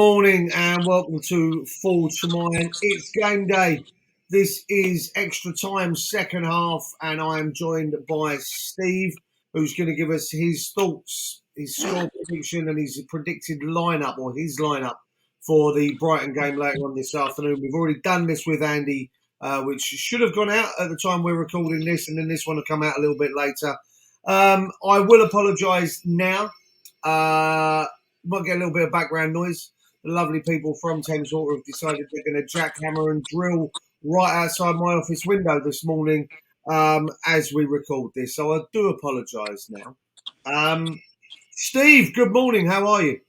morning and welcome to Full to Mine. It's game day. This is extra time, second half, and I am joined by Steve, who's going to give us his thoughts, his score prediction, and his predicted lineup or his lineup for the Brighton game later on this afternoon. We've already done this with Andy, which should have gone out at the time we're recording this, and then this one will come out a little bit later. I will apologise now. Might get a little bit of background noise. The lovely people from Thames Water have decided they're going to jackhammer and drill right outside my office window this morning as we record this. So I do apologise now. Steve, good morning. How are you?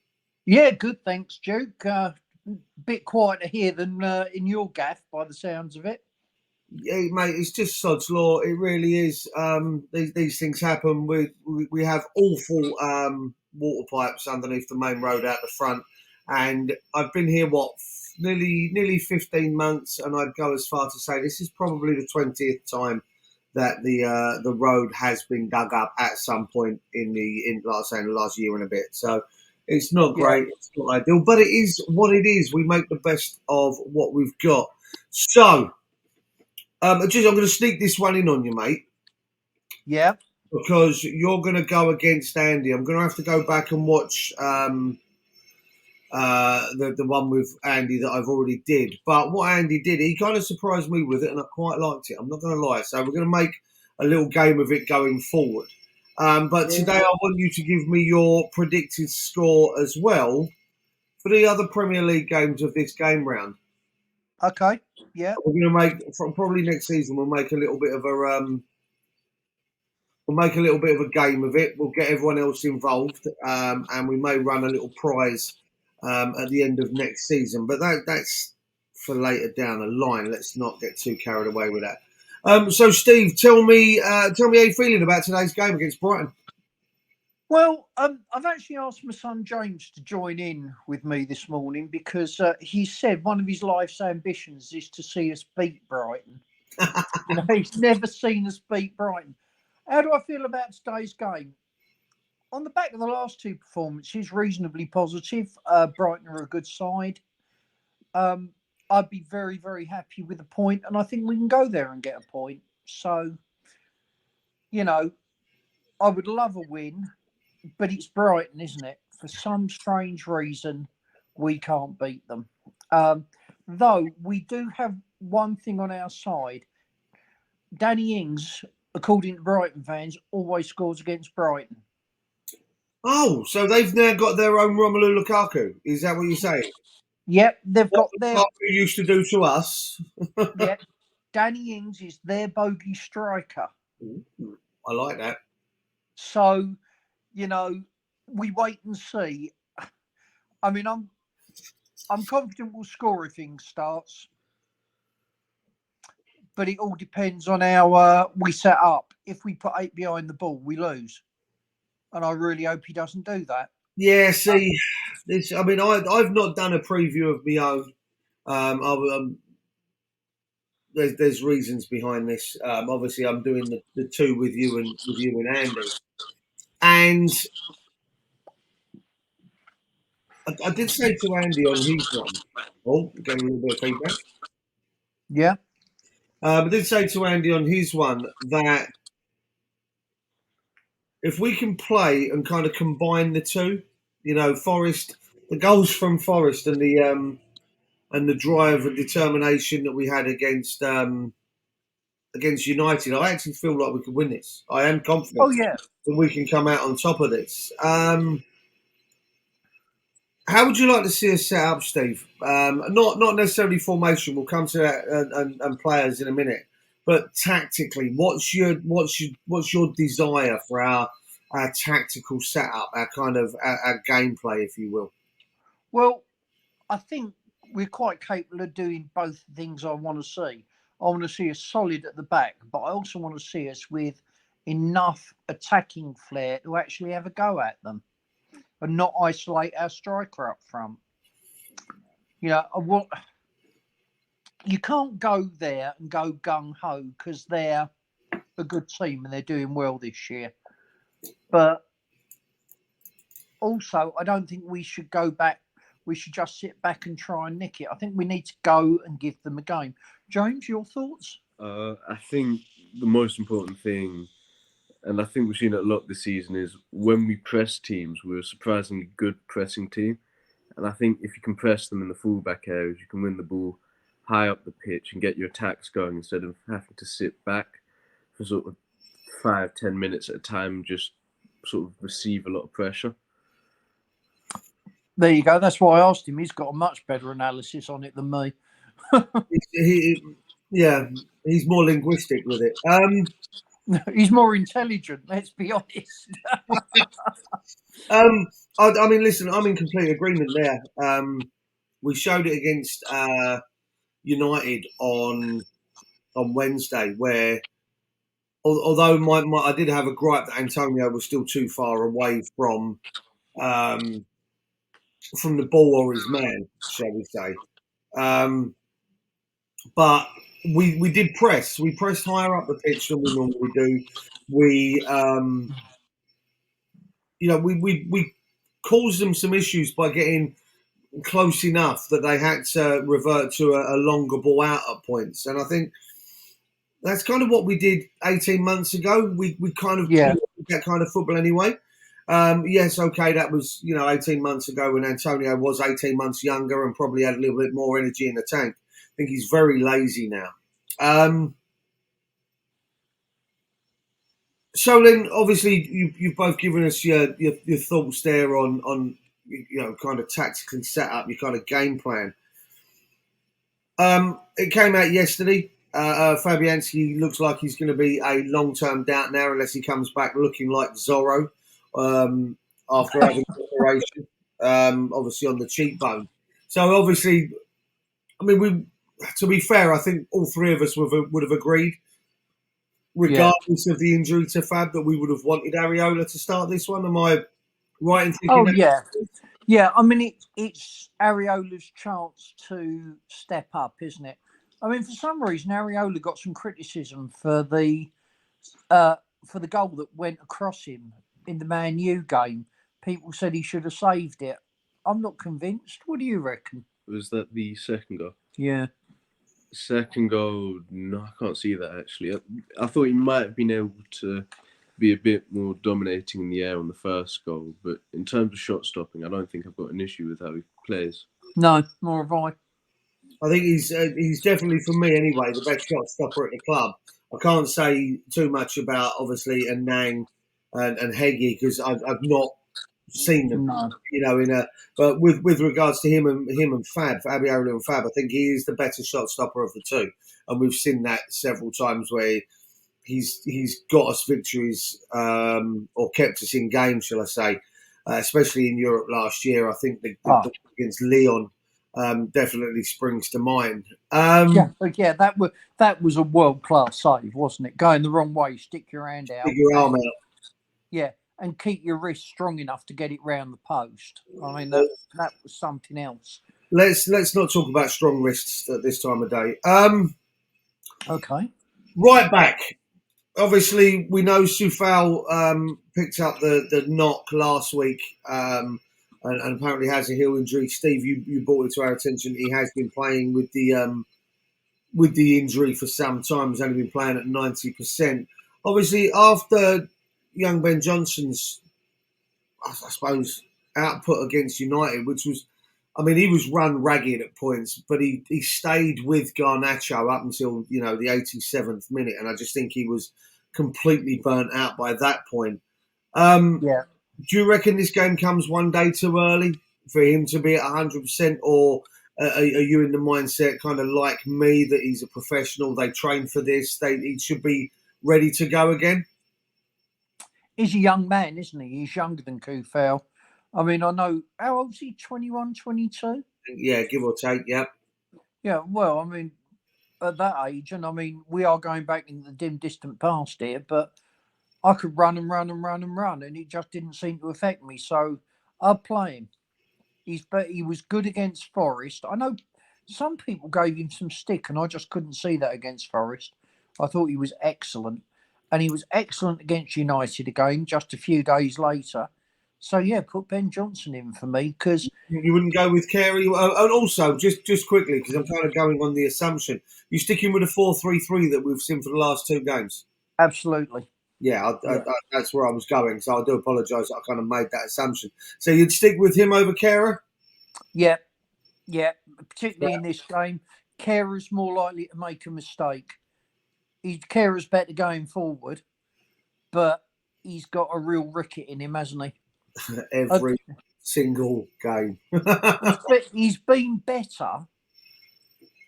Yeah, good, thanks, Duke. Bit quieter here than in your gaff, by the sounds of it. Yeah, mate, it's just sod's law. It really is. These things happen. We have awful water pipes underneath the main road out the front, and I've been here nearly 15 months, and I'd go as far to say this is probably the 20th time that the road has been dug up at some point in the last year and a bit. So it's not great. Yeah. It's not ideal, but it is what it is. We make the best of what we've got. So. I'm going to sneak this one in on you, mate. Yeah. Because you're going to go against Andy. I'm going to have to go back and watch the one with Andy that I've already did. But what Andy did, he kind of surprised me with it, and I quite liked it. I'm not going to lie. So we're going to make a little game of it going forward. But today I want you to give me your predicted score as well for the other Premier League games of this game round. Okay. Yeah. We're going to make probably next season. We'll make a little bit of a game of it. We'll get everyone else involved, and we may run a little prize at the end of next season. But that's for later down the line. Let's not get too carried away with that. So, Steve, tell me how you're feeling about today's game against Brighton. Well, I've actually asked my son James to join in with me this morning because he said one of his life's ambitions is to see us beat Brighton. He's never seen us beat Brighton. How do I feel about today's game? On the back of the last two performances, reasonably positive. Brighton are a good side. I'd be very, very happy with a point, and I think we can go there and get a point. So, I would love a win. But it's Brighton, isn't it? For some strange reason, we can't beat them. Though we do have one thing on our side. Danny Ings, according to Brighton fans, always scores against Brighton. Oh, so they've now got their own Romelu Lukaku. Is that what you're saying? Yep, they've got their... Lukaku used to do to us. Yep, Danny Ings is their bogey striker. Ooh, I like that. So... we wait and see. I mean, I'm confident we'll score if Ings starts, but it all depends on how we set up. If we put 8 behind the ball, we lose, and I really hope he doesn't do that. Yeah, see, I've not done a preview of my own. There's reasons behind this. Obviously, I'm doing the two with you and Andy. And I did say to Andy on his one. Oh, getting a little bit of feedback. Yeah. I did say to Andy on his one that if we can play and kind of combine the two, Forest, the goals from Forest and the drive and determination that we had against United, I actually feel like we could win this. I am confident that we can come out on top of this. How would you like to see us set up, Steve? Not necessarily formation. We'll come to that and players in a minute. But tactically, what's your desire for our tactical setup, our kind of our gameplay, if you will? Well, I think we're quite capable of doing both things I want to see. I want to see us solid at the back, but I also want to see us with enough attacking flair to actually have a go at them and not isolate our striker up front. You can't go there and go gung-ho because they're a good team and they're doing well this year. But also, I don't think we should go back we should just sit back and try and nick it. I think we need to go and give them a game. James, your thoughts? I think the most important thing, and I think we've seen it a lot this season, is when we press teams, we're a surprisingly good pressing team. And I think if you can press them in the fullback areas, you can win the ball high up the pitch and get your attacks going instead of having to sit back for sort of 5-10 minutes at a time and just sort of receive a lot of pressure. There you go. That's why I asked him. He's got a much better analysis on it than me. He's more linguistic with it. He's more intelligent, let's be honest. I mean, listen, I'm in complete agreement there. We showed it against United on Wednesday, where although I did have a gripe that Antonio was still too far away from the ball or his man, shall we say. But we did press. We pressed higher up the pitch than we normally do. We caused them some issues by getting close enough that they had to revert to a longer ball out at points. And I think that's kind of what we did 18 months ago. We kind of played that kind of football anyway. Yes, okay, that was 18 months ago when Antonio was 18 months younger and probably had a little bit more energy in the tank. I think he's very lazy now. So then, obviously, you've both given us your thoughts there on kind of tactically set up your kind of game plan. It came out yesterday. Fabianski looks like he's going to be a long-term doubt now, unless he comes back looking like Zorro after having an operation, obviously on the cheekbone. So obviously, I mean, to be fair, I think all three of us would have agreed, regardless of the injury to Fab, that we would have wanted Areola to start this one. Am I right in thinking? Oh, yeah. Yeah, I mean, it's Areola's chance to step up, isn't it? I mean, for some reason, Areola got some criticism for the goal that went across him in the Man U game. People said he should have saved it. I'm not convinced. What do you reckon? Was that the second goal? Yeah. Second goal, no, I can't see that actually. I thought he might have been able to be a bit more dominating in the air on the first goal, but in terms of shot stopping, I don't think I've got an issue with how he plays. No, nor have I. I think he's definitely, for me anyway, the best shot stopper at the club. I can't say too much about obviously Nang and Heggie because I've not seen them, but with regards to him and Fab, Fabiola and Fab, I think he is the better shot stopper of the two, and we've seen that several times where he's got us victories or kept us in games, shall I say, especially in Europe last year. I think the against Lyon definitely springs to mind. That was a world class save, wasn't it? Going the wrong way, stick your hand out, stick your arm out. Yeah, and keep your wrist strong enough to get it round the post. I mean, that was something else. Let's not talk about strong wrists at this time of day. Okay. Right back. Obviously, we know Soufal picked up the knock last week and apparently has a heel injury. Steve, you brought it to our attention. He has been playing with the injury for some time. He's only been playing at 90%. Obviously, after young Ben Johnson's, I suppose, output against United, which was, I mean, he was run ragged at points, but he stayed with Garnacho up until, the 87th minute. And I just think he was completely burnt out by that point. Do you reckon this game comes one day too early for him to be at 100%? Or are you in the mindset kind of like me that he's a professional, they train for this, he should be ready to go again? He's a young man, isn't he? He's younger than Kufel. I mean, I know, how old is he? 21, 22? Yeah, give or take, yeah. Yeah, well, I mean, at that age, and I mean, we are going back in the dim, distant past here, but I could run, and it just didn't seem to affect me. So I'd play him. He was good against Forest. I know some people gave him some stick, and I just couldn't see that against Forest. I thought he was excellent. And he was excellent against United again, just a few days later. So yeah, put Ben Johnson in for me because You wouldn't go with Carey. And also, just quickly, because I'm kind of going on the assumption, you're sticking with a 4-3-3 that we've seen for the last two games. absolutely. Yeah, that's where I was going. So I do apologise that I kind of made that assumption. So you'd stick with him over Carey? Yeah, particularly in this game. Carer's more likely to make a mistake. Carer's better going forward, but he's got a real ricket in him, hasn't he? Every single game. He's been better,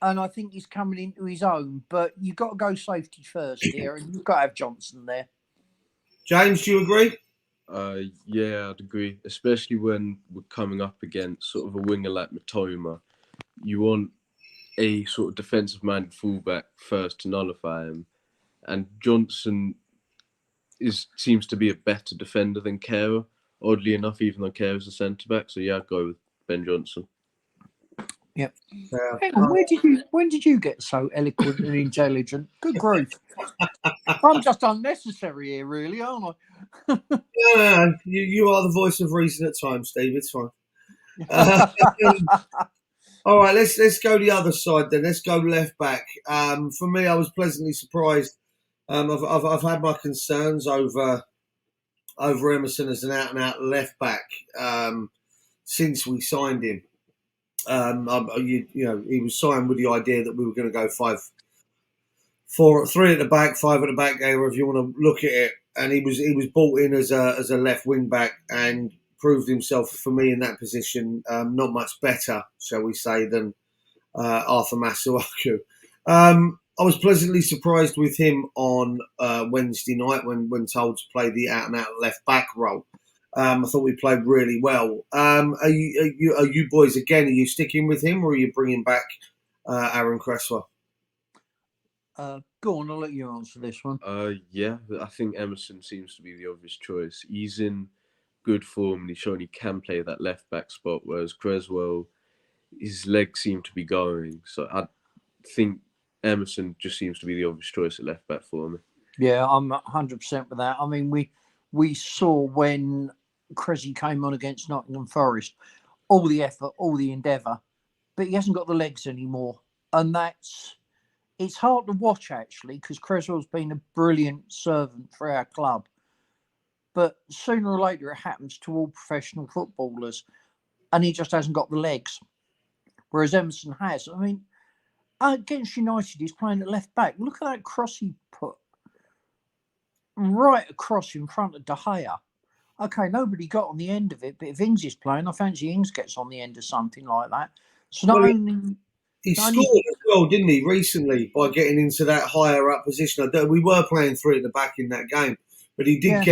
and I think he's coming into his own. But you've got to go safety first here, and you've got to have Johnson there. James, do you agree? Yeah, I'd agree. Especially when we're coming up against sort of a winger like Matoma. You want a sort of defensive-minded fullback first to nullify him. And Johnson seems to be a better defender than Kehrer, oddly enough, even though Kehrer's a centre-back. So yeah, I'd go with Ben Johnson. Yep. Hang on, when did you get so eloquent and intelligent? Good grief. I'm just unnecessary here, really, aren't I? Yeah, you are the voice of reason at times, Steve. It's fine. All right, let's go the other side then. Let's go left back. For me, I was pleasantly surprised. I've had my concerns over Emerson as an out and out left back since we signed him. He was signed with the idea that we were going to go 3 at the back, 5 at the back, however you want to look at it. And he was brought in as a left wing back and proved himself for me in that position not much better, shall we say, than Arthur Masuaku. I was pleasantly surprised with him on Wednesday night when told to play the out and out left back role. I thought we played really well. Are you boys again? Are you sticking with him, or are you bringing back Aaron Cresswell? Go on, I'll let you answer this one. Yeah, I think Emerson seems to be the obvious choice. He's in good form and he's shown he can play that left back spot, whereas Cresswell, his legs seem to be going. So I think Emerson just seems to be the obvious choice at left back for me. Yeah, I'm 100% with that. I mean, we saw when Cressy came on against Nottingham Forest, all the effort, all the endeavour, but he hasn't got the legs anymore. And it's hard to watch, actually, because Cresswell's been a brilliant servant for our club. But sooner or later, it happens to all professional footballers, and he just hasn't got the legs. Whereas Emerson has. I mean, against United, he's playing at left back. Look at that cross he put right across in front of De Gea. Okay, nobody got on the end of it, but if Ings is playing, I fancy Ings gets on the end of something like that. So He scored as well, didn't he, recently, by getting into that higher up position. We were playing 3 at the back in that game, but he did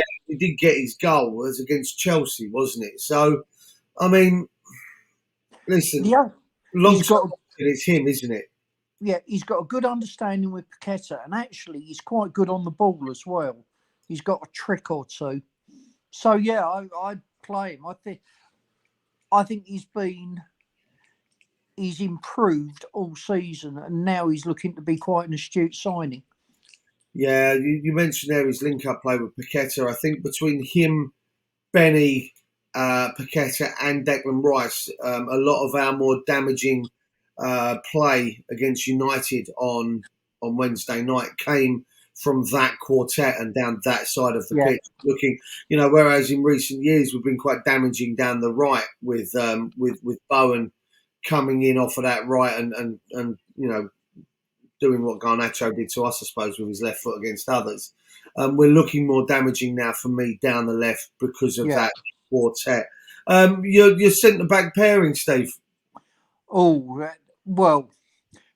get his goal. It was against Chelsea, wasn't it? So, I mean, listen, it's him, isn't it? Yeah, he's got a good understanding with Paqueta, and actually he's quite good on the ball as well. He's got a trick or two. So, yeah, I'd play him. I think he's improved all season, and now he's looking to be quite an astute signing. Yeah, you mentioned there his link-up play with Paqueta. I think between him, Benny, Paqueta and Declan Rice, a lot of our more damaging play against United on Wednesday night came from that quartet and down that side of the pitch. Looking, whereas in recent years we've been quite damaging down the right with Bowen coming in off of that right and doing what Garnacho did to us, I suppose, with his left foot against others. We're looking more damaging now for me down the left because of that quartet. Your centre-back pairing, Steve? Oh, well,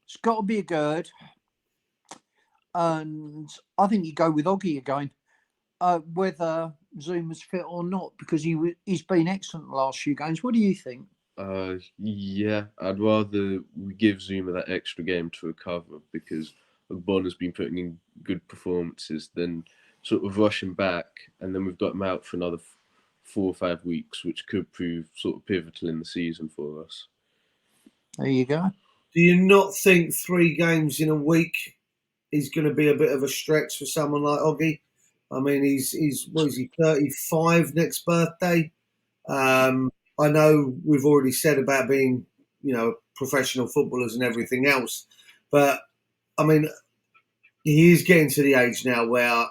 it's got to be a Gerd. And I think you go with Oggy again, whether Zuma's fit or not, because he's been excellent the last few games. What do you think? Yeah, I'd rather we give Zuma that extra game to recover because Ogbonna's been putting in good performances than sort of rushing back, and then we've got him out for another 4 or 5 weeks, which could prove sort of pivotal in the season for us. There you go. Do you not think 3 games in a week is going to be a bit of a stretch for someone like Oggy? I mean, he's 35 next birthday? I know we've already said about being, professional footballers and everything else, but I mean, he is getting to the age now where,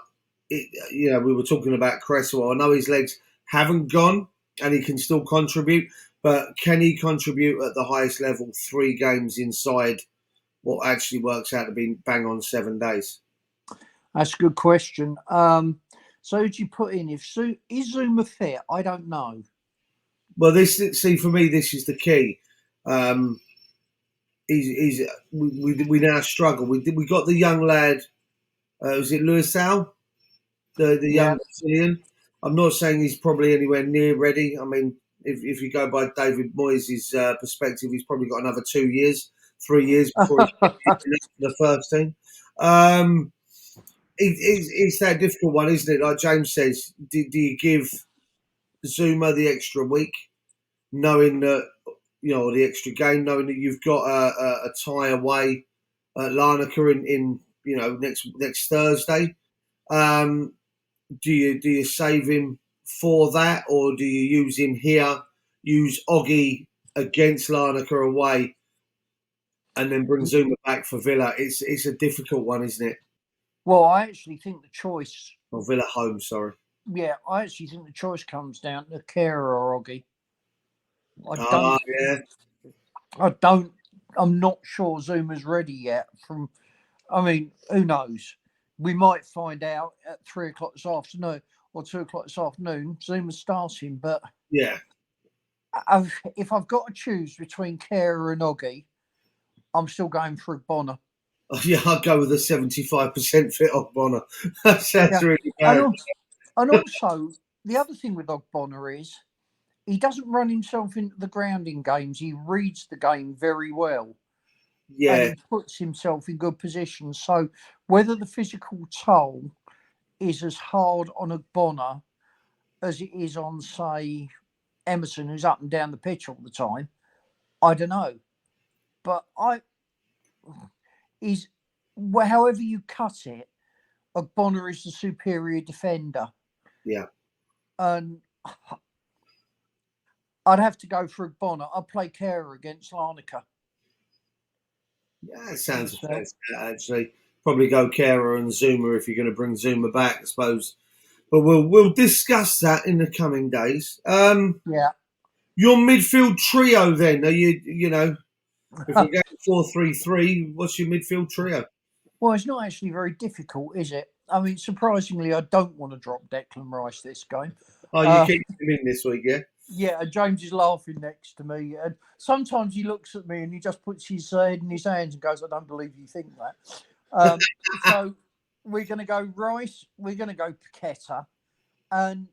we were talking about Cresswell. I know his legs haven't gone and he can still contribute, but can he contribute at the highest level 3 games inside what actually works out to be bang on 7 days? That's a good question. So who'd you put in? Is Zuma fit? I don't know. Well, for me, this is the key. We now struggle. We got the young lad. Was it Lewis Al, the young Brazilian? I'm not saying he's probably anywhere near ready. I mean, if you go by David Moyes' perspective, he's probably got another 2 years, 3 years before he gets to the first team. It's that difficult one, isn't it? Like James says, do you give Zuma the extra week, knowing that, the extra game, knowing that you've got a tie away at Larnaca in next Thursday? Do you save him for that, or do you use him here, use Oggy against Larnaca away, and then bring Zuma back for Villa? It's a difficult one, isn't it? Well, I actually think the choice... Or Villa home, sorry. Yeah, I actually think the choice comes down to Kera or Oggy. I'm not sure Zuma's ready yet. Who knows? We might find out at 3 o'clock this afternoon or 2 o'clock this afternoon. Zuma's starting, but yeah, if I've got to choose between Kera and Oggy, I'm still going for Bonner. Yeah, I'll go with a 75% fit Bonner. That sounds really bad. And also, the other thing with Bonner is he doesn't run himself into the ground in games. He reads the game very well. Yeah. And he puts himself in good position. So whether the physical toll is as hard on Bonner as it is on, say, Emerson, who's up and down the pitch all the time, I don't know. But however you cut it, Bonner is the superior defender. Yeah. And I'd have to go for Bonner. I'd play Kera against Larnaca. Yeah, it sounds fair, actually. Probably go Kera and Zuma if you're going to bring Zuma back, I suppose. But we'll discuss that in the coming days. Yeah. Your midfield trio, then, are if we're going 4-3-3, what's your midfield trio? Well, it's not actually very difficult, is it? I mean, surprisingly, I don't want to drop Declan Rice this game. Oh, you keep him in this week, yeah? Yeah, James is laughing next to me. And sometimes he looks at me and he just puts his head in his hands and goes, I don't believe you think that. So we're going to go Rice. We're going to go Paqueta. And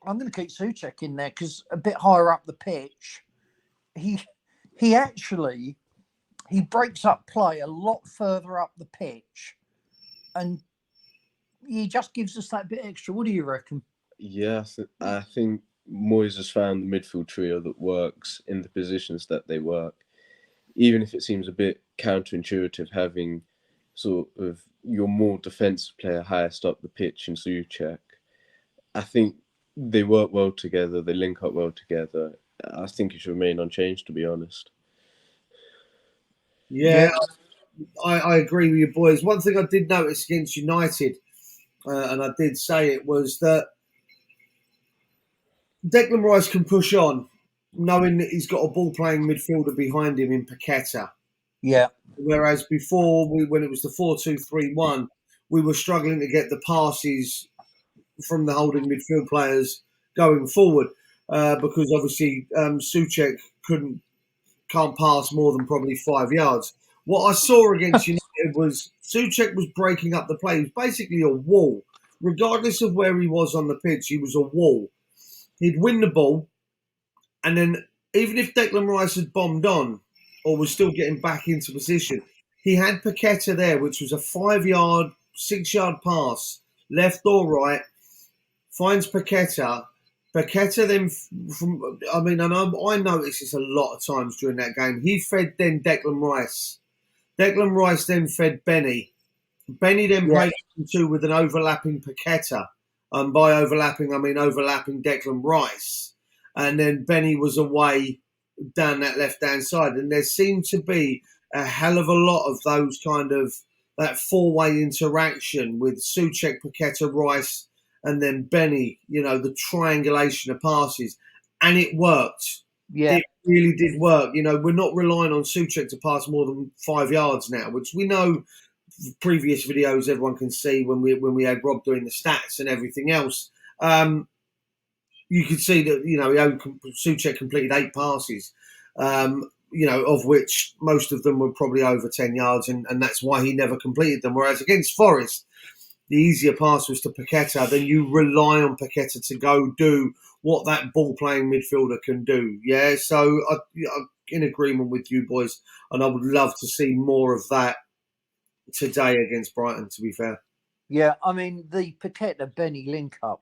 I'm going to keep Souček in there because a bit higher up the pitch, he breaks up play a lot further up the pitch. And he just gives us that bit extra. What do you reckon? Yes, I think Moyes has found the midfield trio that works in the positions that they work. Even if it seems a bit counterintuitive having sort of your more defensive player highest up the pitch in Souček, I think they work well together, they link up well together. I think it should remain unchanged, to be honest. Yeah, I agree with you, boys. One thing I did notice against United, and I did say it, was that Declan Rice can push on, knowing that he's got a ball-playing midfielder behind him in Paqueta. Yeah. Whereas before, when it was the 4-2-3-1, we were struggling to get the passes from the holding midfield players going forward because obviously Souček can't pass more than probably 5 yards. What I saw against United was Souček was breaking up the play. He was basically a wall. Regardless of where he was on the pitch, he was a wall. He'd win the ball, and then even if Declan Rice had bombed on or was still getting back into position, he had Paqueta there, which was a 5-yard, 6-yard pass, left or right, finds Paqueta. Paqueta then, I noticed this a lot of times during that game. He fed then Declan Rice. Declan Rice then fed Benny. Benny then played 2 with an overlapping Paqueta. By overlapping, I mean overlapping Declan Rice. and then Benny was away down that left-hand side. And there seemed to be a hell of a lot of those kind of that four-way interaction with Souček, Paqueta, Rice, and then Benny, the triangulation of passes. And it worked. Yeah. It really did work. We're not relying on Souček to pass more than 5 yards now, which we know previous videos everyone can see when we had Rob doing the stats and everything else. You could see that, Souček completed 8 passes, of which most of them were probably over 10 yards, and that's why he never completed them. Whereas against Forest, the easier pass was to Paqueta. Then you rely on Paqueta to go do what that ball-playing midfielder can do. Yeah, so I'm in agreement with you boys, and I would love to see more of that today against Brighton, to be fair. Yeah, I mean, the Paqueta-Benny link-up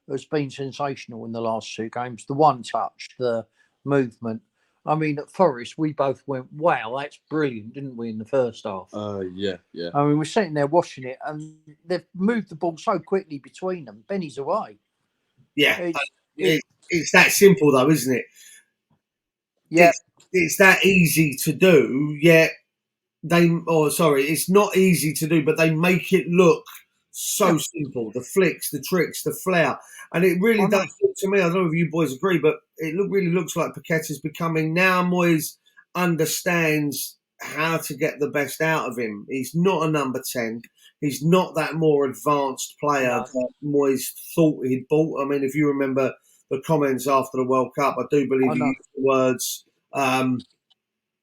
has been sensational in the last 2 games. The one touch, the movement. I mean, at Forest, we both went, wow, that's brilliant, didn't we, in the first half? Yeah. I mean, we're sitting there watching it, and they've moved the ball so quickly between them. Benny's away. Yeah, it's that simple, though, isn't it? Yeah. It's that easy to do, yet it's not easy to do, but they make it look so simple. The flicks, the tricks, the flair. And it really does look to me, I don't know if you boys agree, but it really looks like Paqueta's becoming, now Moyes understands how to get the best out of him. He's not a number 10. He's not that more advanced player that Moyes thought he'd bought. I mean, if you remember the comments after the World Cup, I do believe he used the words,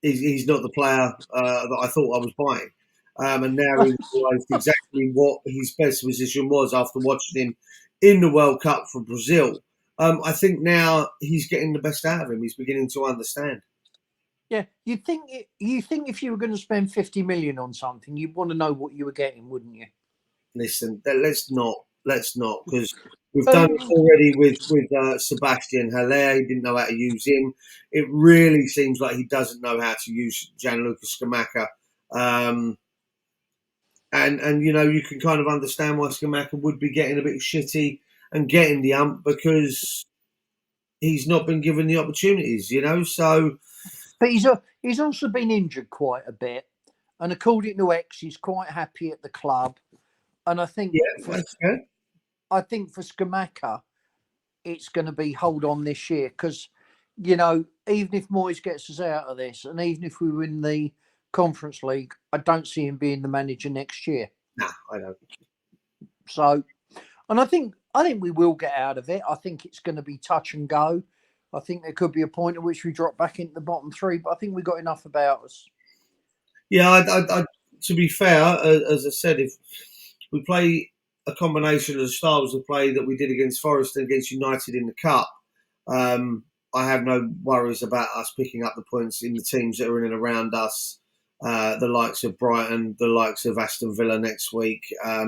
he's not the player that I thought I was buying. And now he realised exactly what his best position was after watching him in the World Cup for Brazil. I think now he's getting the best out of him. He's beginning to understand. Yeah, you think if you were going to spend 50 million on something, you'd want to know what you were getting, wouldn't you? Listen, let's not, because we've done it already with Sebastian Haller. He didn't know how to use him. It really seems like he doesn't know how to use Gianluca Scamacca. And you can kind of understand why Scamacca would be getting a bit shitty and getting the ump, because he's not been given the opportunities, so... But he's also been injured quite a bit. And according to X, he's quite happy at the club. And I think I think for Scamacca, it's going to be hold on this year, because, even if Moyes gets us out of this, and even if we win the Conference League, I don't see him being the manager next year. Nah, I don't. So, and I think we will get out of it. I think it's going to be touch and go. I think there could be a point at which we drop back into the bottom 3, but I think we've got enough about us. Yeah, I to be fair, as I said, if we play a combination of the styles of play that we did against Forest and against United in the Cup, I have no worries about us picking up the points in the teams that are in and around us, the likes of Brighton, the likes of Aston Villa next week. I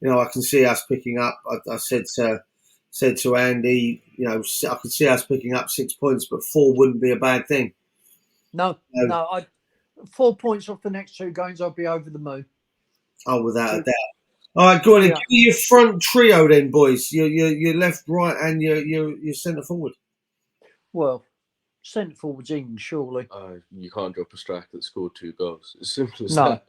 can see us picking up. I said to Andy, I could see us picking up 6 points, but 4 wouldn't be a bad thing. No. 4 points off the next 2 games, I'll be over the moon. Oh, without a doubt. All right, go on. Give me your front trio then, boys. Your left, right, and your centre forward. Well, centre forward's in, surely. You can't drop a striker that scored 2 goals. As simple as that.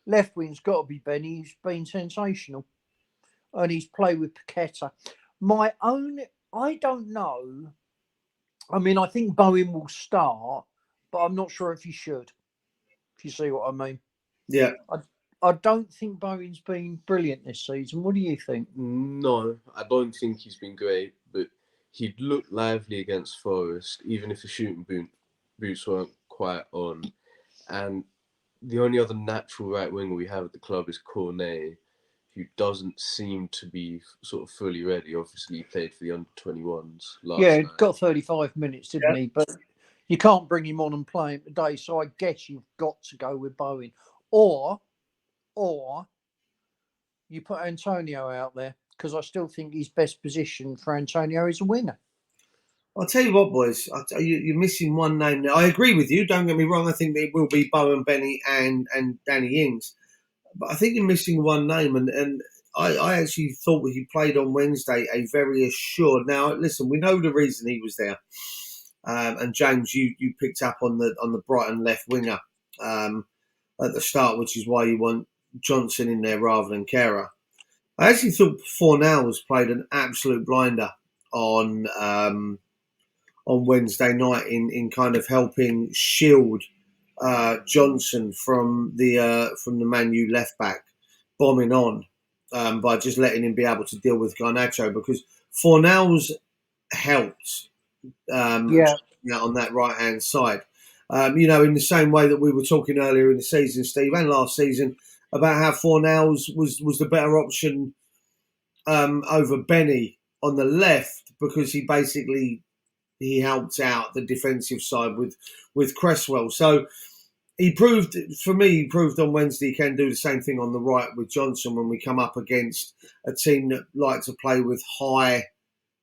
Left wing's got to be Benny. He's been sensational. And he's played with Paqueta. I don't know. I mean, I think Bowen will start, but I'm not sure if he should. If you see what I mean. Yeah. I don't think Bowen's been brilliant this season. What do you think? No, I don't think he's been great, but he looked lively against Forest, even if the shooting boots weren't quite on. And the only other natural right winger we have at the club is Cornet, who doesn't seem to be sort of fully ready. Obviously, he played for the under-21s last night. Got 35 minutes, didn't he? But you can't bring him on and play him today, so I guess you've got to go with Bowen. Or you put Antonio out there, because I still think his best position for Antonio is a winger. I'll tell you what, boys. You're missing one name now. I agree with you. Don't get me wrong. I think it will be Bowen, Benny, and Danny Ings. But I think you're missing one name, and I actually thought he played on Wednesday a very assured. Now, listen, we know the reason he was there, and James, you picked up on the Brighton left winger at the start, which is why you want Johnson in there rather than Kehrer. I actually thought Fornals played an absolute blinder on Wednesday night in kind of helping shield Johnson from the Man U left back bombing on by just letting him be able to deal with Garnacho, because Fornals helped on that right hand side. In the same way that we were talking earlier in the season, Steve, and last season, about how Fornals was the better option over Benny on the left, because he helped out the defensive side with Cresswell. So he proved on Wednesday he can do the same thing on the right with Johnson when we come up against a team that like to play with high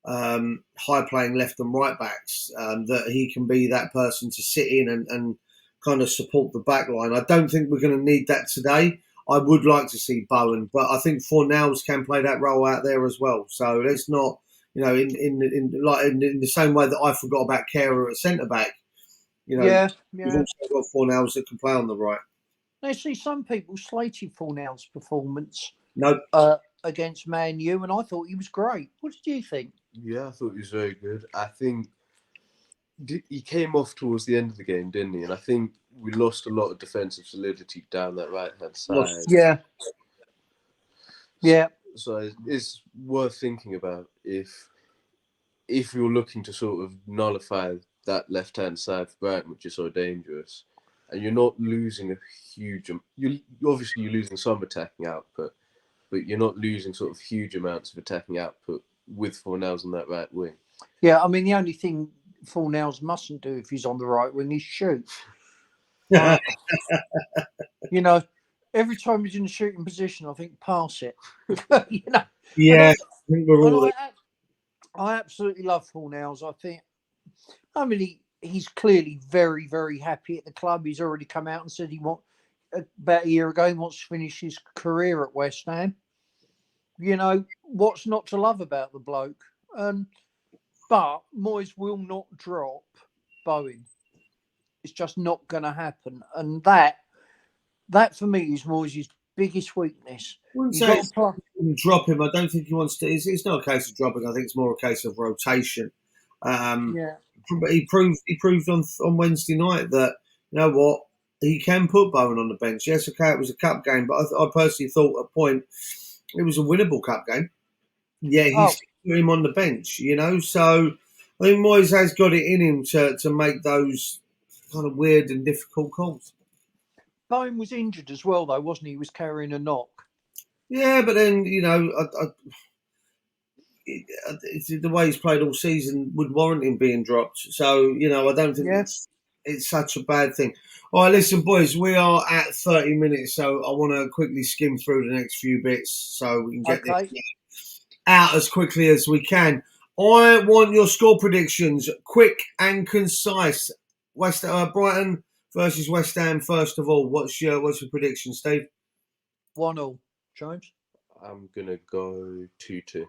playing left and right backs, that he can be that person to sit in and kind of support the back line. I don't think we're going to need that today. I would like to see Bowen, but I think Fornals can play that role out there as well. So let's not, in the same way that I forgot about Kehrer at centre back. We've also got Fornals that can play on the right. I see some people slated Fornals' performance against Man U, and I thought he was great. What did you think? Yeah, I thought he was very good. I think he came off towards the end of the game, didn't he? And I think we lost a lot of defensive solidity down that right-hand side. Yeah. So it's worth thinking about if you're looking to sort of nullify that left-hand side for Brighton, which is so dangerous, and you're not losing a huge... You're losing some attacking output, but you're not losing sort of huge amounts of attacking output with Fornals on that right wing. Yeah, I mean, the only thing Fornals mustn't do if he's on the right wing is shoot. Every time he's in a shooting position, I think, pass it. Yeah, I absolutely love Fornals. He's clearly very, very happy at the club. He's already come out and said about a year ago, he wants to finish his career at West Ham. What's not to love about the bloke? But Moyes will not drop Bowen. It's just not going to happen. And that for me is Moyes' biggest weakness. Drop him. I don't think he wants to. It's not a case of dropping. I think it's more a case of rotation. But he proved on Wednesday night that, you know what, he can put Bowen on the bench. Yes, okay, it was a cup game, but I personally thought at a point it was a winnable cup game. Yeah, he's put him on the bench, So I think Moyes has got it in him to make those kind of weird and difficult calls. Bowen was injured as well, though, wasn't he? He was carrying a knock. Yeah, but then, the way he's played all season would warrant him being dropped. So, I don't think it's such a bad thing. All right, listen, boys, we are at 30 minutes, so I want to quickly skim through the next few bits so we can get this out as quickly as we can. I want your score predictions, quick and concise. Brighton versus West Ham, first of all. What's your prediction, Steve? 1-0. James? I'm going to go 2-2.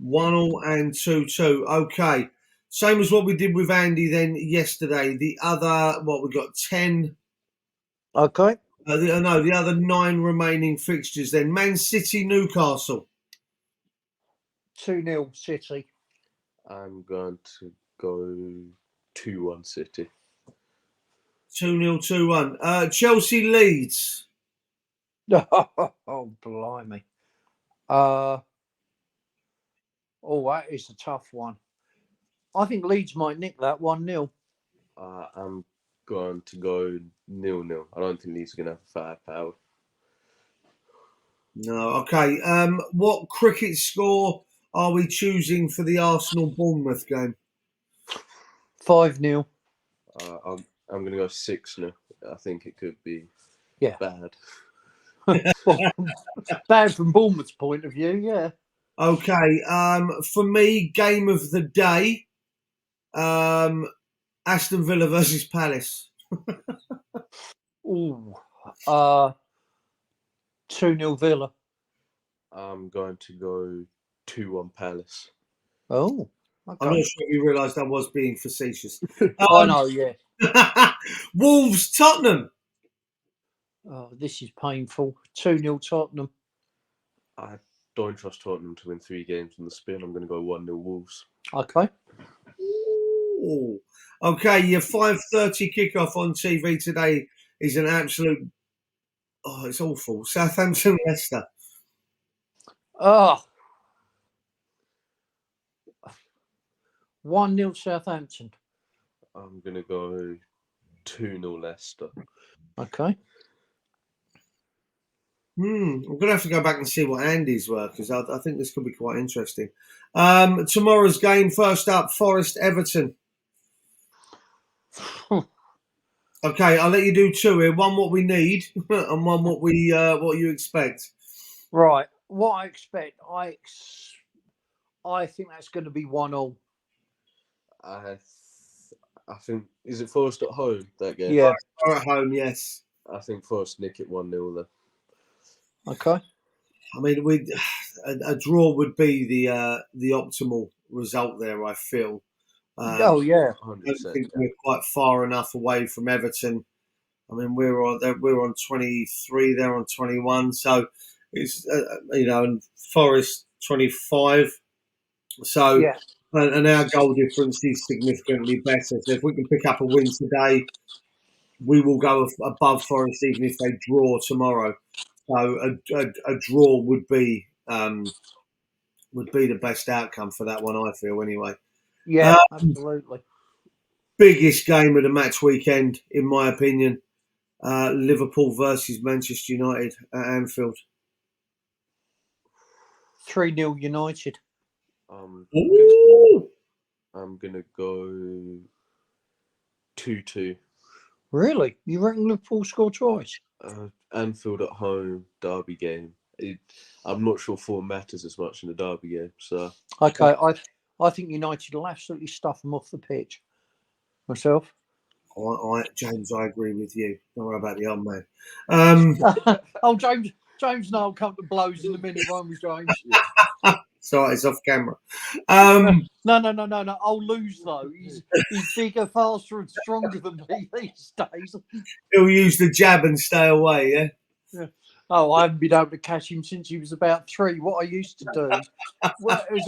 1-0 and 2-2. Okay. Same as what we did with Andy then yesterday. The other, we got 10. Okay. The other 9 remaining fixtures then. Man City, Newcastle. 2-0 City. I'm going to go 2-1 City. 2-0, 2-1. Chelsea, Leeds. Oh, blimey. That is a tough one. I think Leeds might nick that 1-0. I'm going to go 0-0. I don't think Leeds are going to have firepower. No. Okay. What cricket score are we choosing for the Arsenal-Bournemouth game? 5-0. I'm going to go 6-0. I think it could be bad. Bad from Bournemouth's point of view, yeah. Okay. For me, game of the day, Aston Villa versus Palace. 2-0 Villa. I'm going to go 2-1 Palace. Oh, I'm okay. not sure if you realised I was being facetious. I know, yeah. Wolves, Tottenham. Oh, this is painful. 2-0 Tottenham. I don't trust Tottenham to win 3 games in the spin. I'm going to go 1-0 Wolves. Okay. Ooh. Okay, your 5:30 kickoff on TV today is an absolute. Oh, it's awful. Southampton, Leicester. Oh, 1-0 Southampton. I'm going to go 2-0 Leicester. Okay. I'm going to have to go back and see what Andy's were because I think this could be quite interesting. Tomorrow's game, first up, Forest Everton. Okay, I'll let you do 2 here. One what we need, and one what you expect. Right. What I expect, I think that's going to be 1-0. I think, is it Forest at home, that game? Yeah. Or at home, yes. I think Forest nick it 1-0 then. Okay. I mean, a draw would be the optimal result there. I feel. Oh yeah. I don't think we're quite far enough away from Everton. I mean, we're on 23, they're on 21, so it's and Forest 25. So, Yeah. and our goal difference is significantly better. So if we can pick up a win today, we will go above Forest even if they draw tomorrow. So a draw would be the best outcome for that one, I feel, anyway. Yeah, absolutely. Biggest game of the match weekend, in my opinion, Liverpool versus Manchester United at Anfield. 3-0 United. I'm going to go 2-2. Really? You reckon Liverpool score twice? Anfield at home, derby game. I'm not sure form matters as much in the derby game. So okay, I think United will absolutely stuff them off the pitch. Myself. James, I agree with you. Don't worry about the old man. Oh, James and I'll come to blows in a minute, won't we, James? Sorry, it's off camera. No. I'll lose though. He's bigger, faster, and stronger than me these days. He'll use the jab and stay away. Yeah. Oh, I haven't been able to catch him since he was about 3. What I used to do, well, it was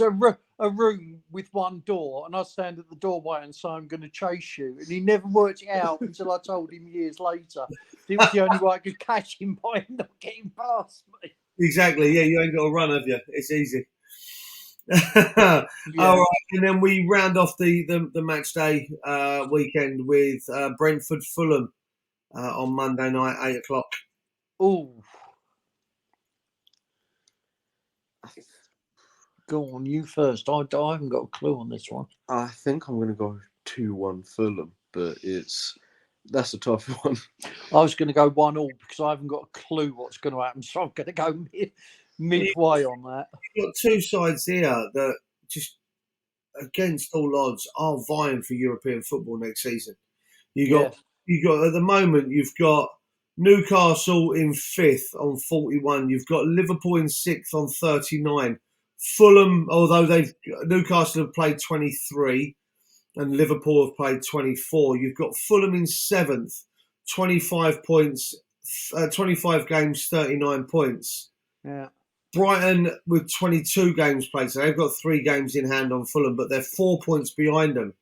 a room with one door, and I stand at the doorway and say, I'm going to chase you. And he never worked it out until I told him years later. It was the only way I could catch him by him not getting past me. Exactly. Yeah, you ain't got to run, have you? It's easy. Yeah. All right, and then we round off the match day weekend with Brentford Fulham on Monday night, 8:00. Oh, go on, you first. I haven't got a clue on this one. I think I'm going to go 2-1 Fulham, but that's a tough one. I was going to go 1-1 because I haven't got a clue what's going to happen, so I'm going to go midway on that. You've got two sides here that just, against all odds, are vying for European football next season. You got at the moment, you've got Newcastle in 5th on 41. You've got Liverpool in 6th on 39. Fulham, although Newcastle have played 23 and Liverpool have played 24. You've got Fulham in 7th, 25 points, 25 games, 39 points. Yeah. Brighton with 22 games played, so they've got 3 games in hand on Fulham, but they're 4 points behind them.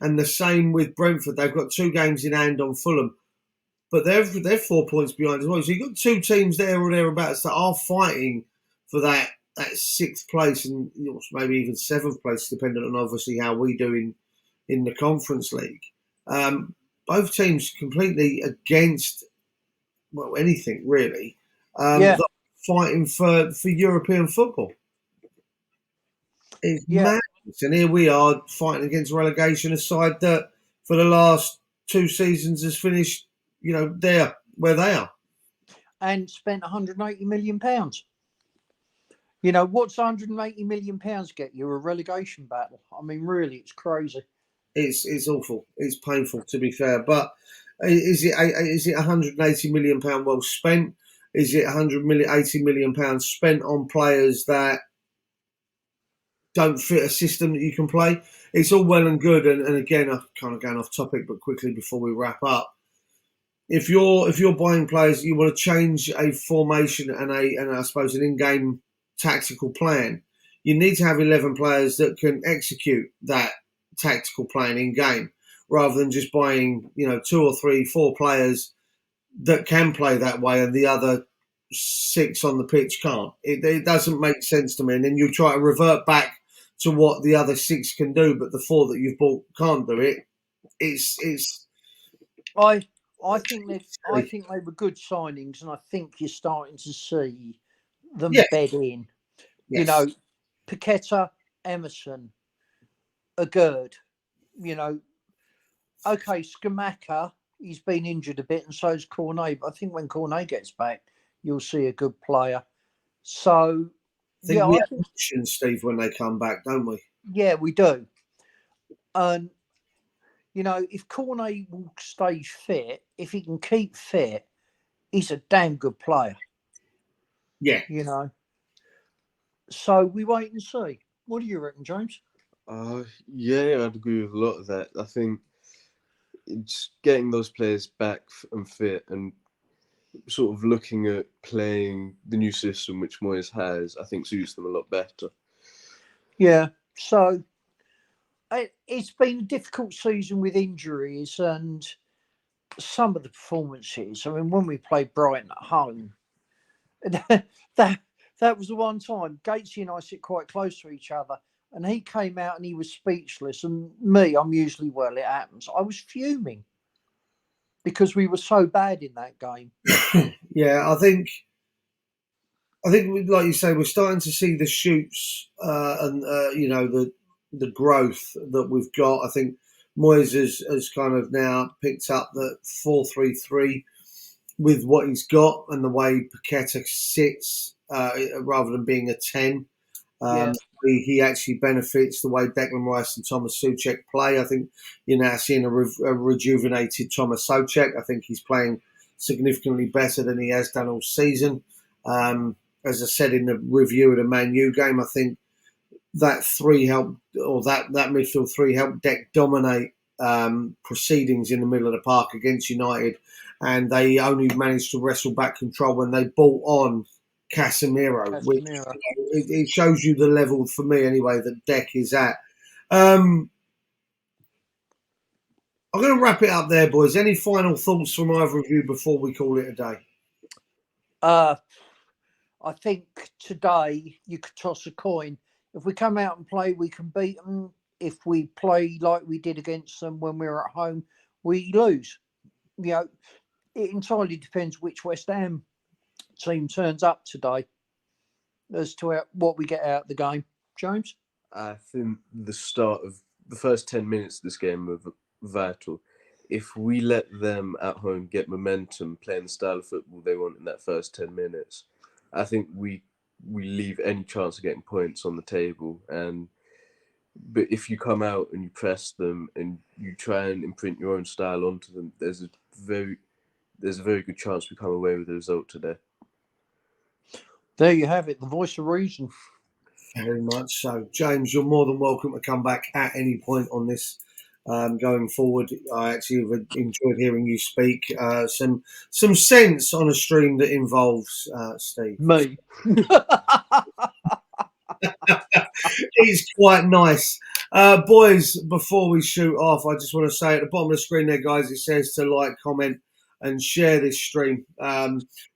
And the same with Brentford. They've got 2 games in hand on Fulham, but they're 4 points behind as well. So you've got 2 teams there or thereabouts that are fighting for that 6th place and maybe even 7th place, depending on obviously how we do in the Conference League. Both teams completely against anything really. Fighting for European football. It's madness. And here we are fighting against relegation, a side that for the last 2 seasons has finished, there where they are. And spent £180 million. What's £180 million get you? A relegation battle. I mean, really, it's crazy. It's awful. It's painful, to be fair. But is it £180 million well spent? is it 100 million, 80 million pounds spent on players that don't fit a system that you can play? It's all well and good. And again, I'm kind of going off topic, but quickly before we wrap up, if you're buying players, you want to change a formation and I suppose an in-game tactical plan. You need to have 11 players that can execute that tactical plan in game, rather than just buying 2 or 3, 4 players that can play that way and the other 6 on the pitch can't. It doesn't make sense to me. And then you try to revert back to what the other 6 can do, but the 4 that you've bought can't do it. I think they were good signings, and I think you're starting to see them bed in. Yes. Paqueta, Emerson, Agurd. Okay, Skamaka, he's been injured a bit, and so's Cornet. But I think when Cornet gets back, you'll see a good player. So, I think we have options, Steve, when they come back, don't we? Yeah, we do. And if Cornet will stay fit, if he can keep fit, he's a damn good player. Yeah. So we wait and see. What do you reckon, James? Yeah, I'd agree with a lot of that. I think it's getting those players back and fit and sort of looking at playing the new system which Moyes has, I think suits them a lot better. Yeah, so it's been a difficult season with injuries and some of the performances. I mean, when we played Brighton at home, that was the one time Gatesy and I sit quite close to each other, and he came out and he was speechless. And me, I'm usually, well, it happens, I was fuming because we were so bad in that game. Yeah, I think like you say, we're starting to see the shoots and the growth that we've got. I think Moyes has kind of now picked up the 4-3-3 with what he's got and the way Paqueta sits rather than being a 10. He actually benefits the way Declan Rice and Thomas Souček play. I think you're now seeing a rejuvenated Thomas Souček. I think he's playing significantly better than he has done all season. As I said in the review of the Man U game, I think that midfield 3 helped Dec dominate proceedings in the middle of the park against United, and they only managed to wrestle back control when they brought on Casemiro. Which it shows you the level, for me anyway, that Dec is at. I'm going to wrap it up there, boys. Any final thoughts from either of you before we call it a day? I think today you could toss a coin. If we come out and play, we can beat them. If we play like we did against them when we were at home, we lose. It entirely depends which West Ham team turns up today as to what we get out of the game. James? I think the start of the first 10 minutes of this game were vital. If we let them at home get momentum, playing the style of football they want in that first 10 minutes, I think we leave any chance of getting points on the table. But if you come out and you press them and you try and imprint your own style onto them, there's a very good chance we come away with the result today. There you have it, the voice of reason. Very much so. James, you're more than welcome to come back at any point on this going forward. I actually have enjoyed hearing you speak. Some sense on a stream that involves Steve. Me. He's quite nice. Boys, before we shoot off, I just want to say at the bottom of the screen there, guys, it says to like, comment, and share this stream.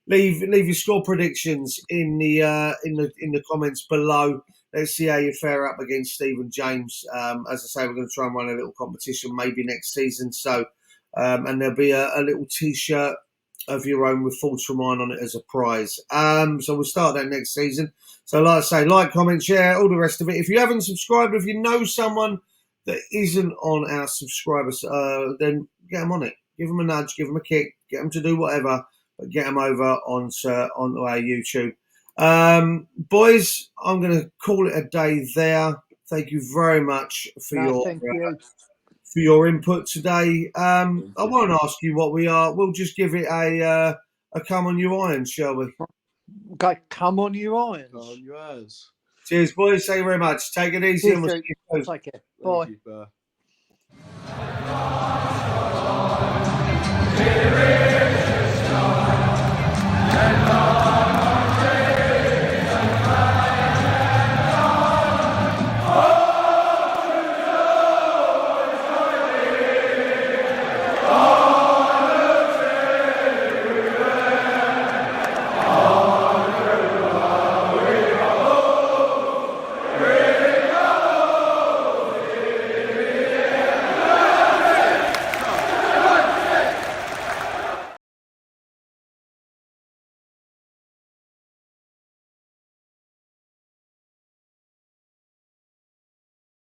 Leave your score predictions in the comments below. Let's see how you fare up against Steve and James. As I say, we're going to try and run a little competition maybe next season. So, and there'll be a little T-shirt of your own with Thoughts from Mine on it as a prize. So we'll start that next season. So like I say, like, comment, share, all the rest of it. If you haven't subscribed, if you know someone that isn't on our subscribers, then get them on it. Give them a nudge, give them a kick, get them to do whatever, but get them over onto our YouTube. Boys, I'm going to call it a day there. Thank you very much for your input today. I won't ask you what we are. We'll just give it a a come on you irons, shall we? Okay, come on, you irons. Come on, you as. Cheers, boys. Thank you very much. Take it easy. Cheers, And we'll see Duke. you soon. Take care. Thank Bye. you,